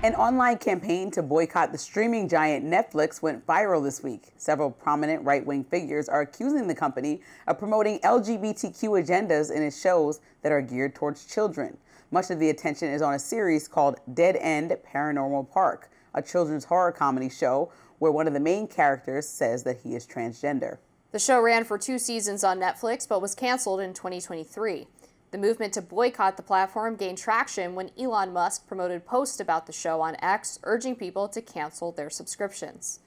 An online campaign to boycott the streaming giant Netflix went viral this week. Several prominent right-wing figures are accusing the company of promoting LGBTQ agendas in its shows that are geared towards children. Much of the attention is on a series called Dead End Paranormal Park, a children's horror comedy show where one of the main characters says that he is transgender. The show ran for 2 seasons on Netflix but was canceled in 2023. The movement to boycott the platform gained traction when Elon Musk promoted posts about the show on X, urging people to cancel their subscriptions.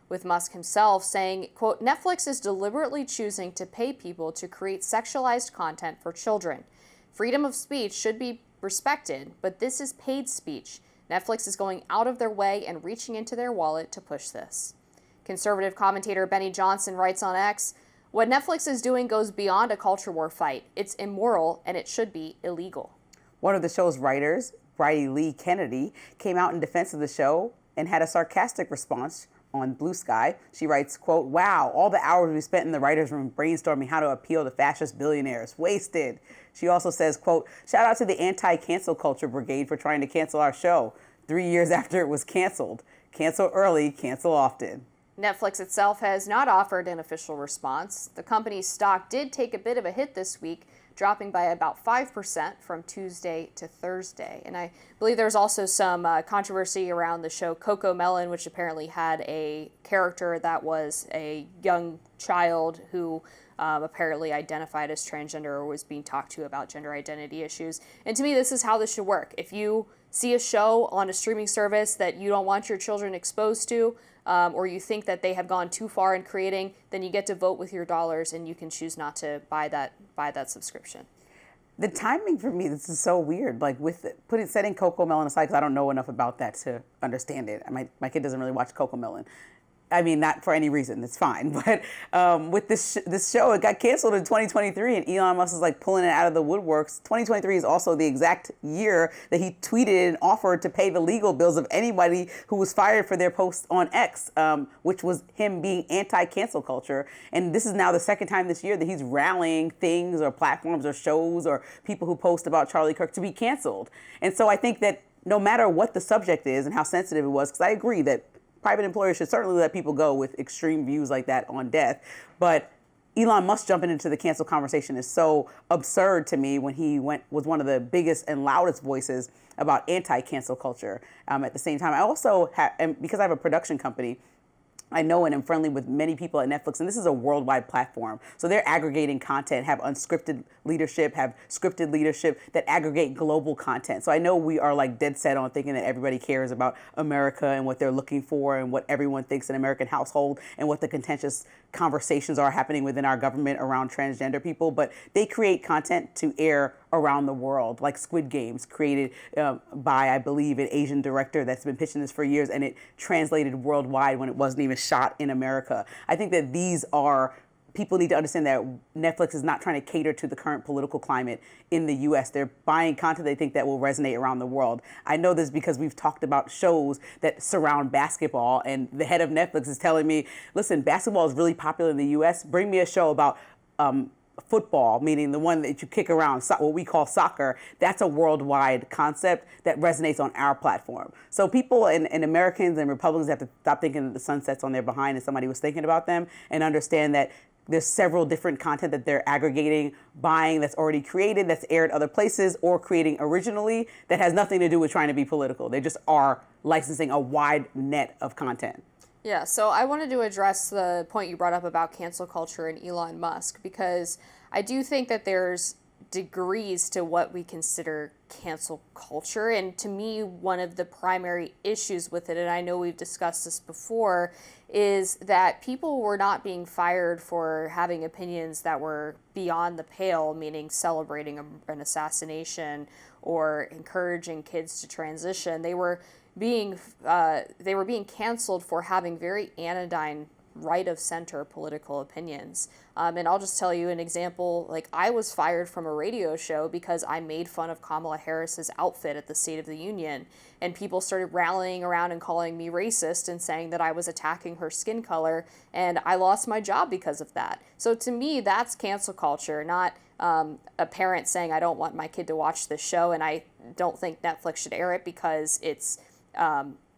With Musk himself saying, quote, Netflix is deliberately choosing to pay people to create sexualized content for children. Freedom of speech should be respected, but this is paid speech. Netflix is going out of their way and reaching into their wallet to push this. Conservative commentator Benny Johnson writes on X, what Netflix is doing goes beyond a culture war fight. It's immoral and it should be illegal. One of the show's writers, Bridie Lee Kennedy, came out in defense of the show and had a sarcastic response on Blue Sky. She writes, quote, wow, all the hours we spent in the writer's room brainstorming how to appeal to fascist billionaires. Wasted. She also says, quote, shout out to the anti-cancel culture brigade for trying to cancel our show 3 years after it was canceled. Cancel early, cancel often. Netflix itself has not offered an official response. The company's stock did take a bit of a hit this week, dropping by about 5% from Tuesday to Thursday. And I believe there's also some controversy around the show Coco Melon, which apparently had a character that was a young child who apparently identified as transgender or was being talked to about gender identity issues. And to me, this is how this should work. If you see a show on a streaming service that you don't want your children exposed to, or you think that they have gone too far in creating, then you get to vote with your dollars and you can choose not to buy that subscription. The timing for me, this is so weird. Like setting Coco Melon aside, because I don't know enough about that to understand it. My kid doesn't really watch Coco Melon. I mean, not for any reason, it's fine. But with this show, it got canceled in 2023, and Elon Musk is like pulling it out of the woodworks. 2023 is also the exact year that he tweeted and offered to pay the legal bills of anybody who was fired for their posts on X, which was him being anti-cancel culture. And this is now the second time this year that he's rallying things or platforms or shows or people who post about Charlie Kirk to be canceled. And so I think that no matter what the subject is and how sensitive it was, because I agree that private employers should certainly let people go with extreme views like that on death. But Elon Musk jumping into the cancel conversation is so absurd to me when he was one of the biggest and loudest voices about anti-cancel culture. At the same time, I also and because I have a production company, I know and am friendly with many people at Netflix, and this is a worldwide platform. So they're aggregating content, have unscripted leadership, have scripted leadership that aggregate global content. So I know we are like dead set on thinking that everybody cares about America and what they're looking for and what everyone thinks an American household and what the contentious conversations are happening within our government around transgender people. But they create content to air around the world, like Squid Games, created by, I believe, an Asian director that's been pitching this for years, and it translated worldwide when it wasn't even shot in America. I think that people need to understand that Netflix is not trying to cater to the current political climate in the U.S. They're buying content they think that will resonate around the world. I know this because we've talked about shows that surround basketball, and the head of Netflix is telling me, listen, basketball is really popular in the U.S. Bring me a show about football, meaning the one that you kick around, what we call soccer. That's a worldwide concept that resonates on our platform. So people and Americans and Republicans have to stop thinking that the sun sets on their behind and somebody was thinking about them, and understand that there's several different content that they're aggregating, buying that's already created, that's aired other places, or creating originally that has nothing to do with trying to be political. They just are licensing a wide net of content. Yeah, so I wanted to address the point you brought up about cancel culture and Elon Musk, because I do think that there's degrees to what we consider cancel culture. And to me, one of the primary issues with it, and I know we've discussed this before, is that people were not being fired for having opinions that were beyond the pale, meaning celebrating an assassination or encouraging kids to transition. They were being canceled for having very anodyne, right-of-center political opinions. And I'll just tell you an example. Like, I was fired from a radio show because I made fun of Kamala Harris's outfit at the State of the Union, and people started rallying around and calling me racist and saying that I was attacking her skin color, and I lost my job because of that. So to me, that's cancel culture, not a parent saying, I don't want my kid to watch this show, and I don't think Netflix should air it because it's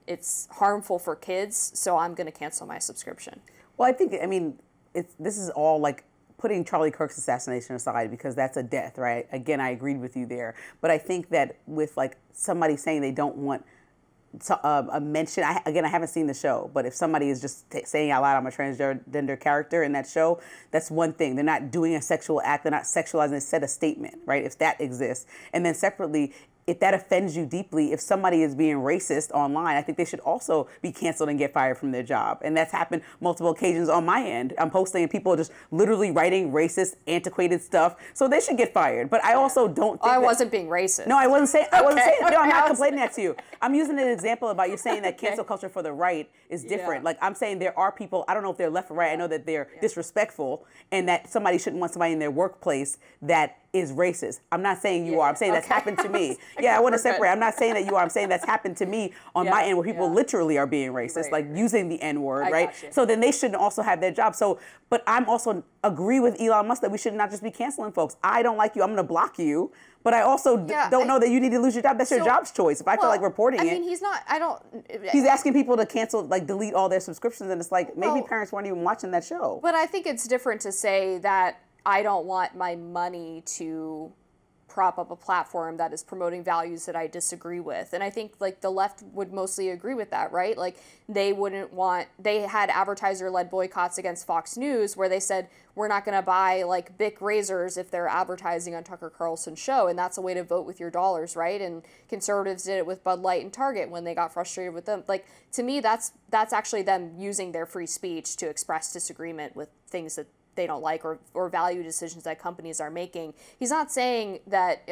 it's harmful for kids, so I'm going to cancel my subscription. Well, I mean, this is all like putting Charlie Kirk's assassination aside because that's a death, right? Again, I agreed with you there. But I think that with like somebody saying they don't want a mention, I haven't seen the show, but if somebody is just saying out loud, I'm a transgender character in that show, that's one thing. They're not doing a sexual act. They're not sexualizing. They said a statement, right? If that exists. And then separately, if that offends you deeply, if somebody is being racist online, I think they should also be canceled and get fired from their job. And that's happened multiple occasions on my end. I'm posting and people are just literally writing racist, antiquated stuff. So they should get fired. But I also don't think I wasn't being racist. No, I wasn't saying no, I'm not complaining that to you. I'm using an example about you saying that cancel culture for the right is different. Like I'm saying there are people, I don't know if they're left or right, I know that they're disrespectful and that somebody shouldn't want somebody in their workplace that is racist. I'm not saying you are. I'm saying that's happened to me. I want to separate. I'm not saying that you are. I'm saying that's happened to me on my end where people literally are being racist, like using the N-word, right? So then they shouldn't also have their job. So, but I'm also agree with Elon Musk that we should not just be canceling folks. I don't like you. I'm going to block you. But I also don't know that you need to lose your job. That's your job's choice. If I feel like reporting it. I mean, He's asking people to cancel, like delete all their subscriptions. And it's like, maybe parents weren't even watching that show. But I think it's different to say that I don't want my money to prop up a platform that is promoting values that I disagree with. And I think like the left would mostly agree with that, right? Like they had advertiser-led boycotts against Fox News where they said, we're not going to buy like Bic razors if they're advertising on Tucker Carlson's show. And that's a way to vote with your dollars, right? And conservatives did it with Bud Light and Target when they got frustrated with them. Like to me, that's actually them using their free speech to express disagreement with things that they don't like or value decisions that companies are making. He's not saying that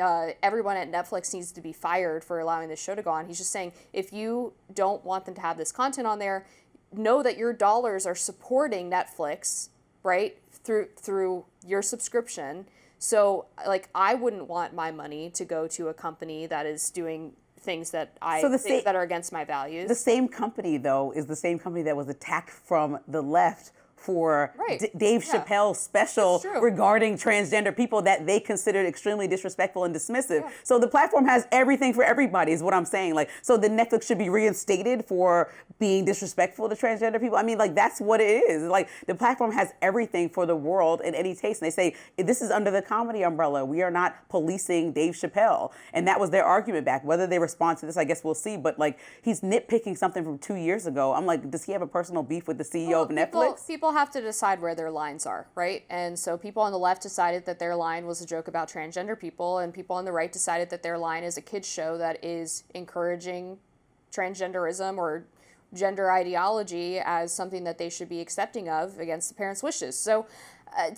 everyone at Netflix needs to be fired for allowing this show to go on. He's just saying if you don't want them to have this content on there, know that your dollars are supporting Netflix, right, through your subscription. So like I wouldn't want my money to go to a company that is doing things that that are against my values. The same company though is the same company that was attacked from the left for Dave Chappelle's special regarding transgender people that they considered extremely disrespectful and dismissive. So the platform has everything for everybody is what I'm saying. Like, so the Netflix should be reinstated for being disrespectful to transgender people. I mean, like, that's what it is. Like, the platform has everything for the world in any taste. And they say, this is under the comedy umbrella. We are not policing Dave Chappelle. And that was their argument back. Whether they respond to this, I guess we'll see. But, like, he's nitpicking something from 2 years ago. I'm like, does he have a personal beef with the CEO of Netflix? People have to decide where their lines are, right? And so people on the left decided that their line was a joke about transgender people, and people on the right decided that their line is a kid's show that is encouraging transgenderism or gender ideology as something that they should be accepting of against the parents' wishes. So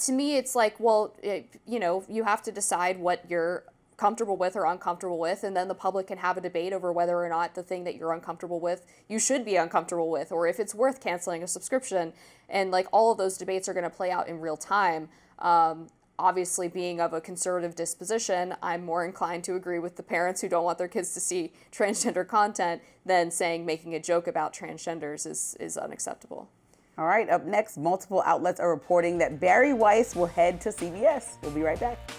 to me, it's like, well, you have to decide what you're comfortable with or uncomfortable with, and then the public can have a debate over whether or not the thing that you're uncomfortable with you should be uncomfortable with, or if it's worth canceling a subscription. And like all of those debates are going to play out in real time. Obviously, being of a conservative disposition, I'm more inclined to agree with the parents who don't want their kids to see transgender content than saying making a joke about transgenders is unacceptable. All right, up next, multiple outlets are reporting that Barry Weiss will head to CBS. We'll be right back.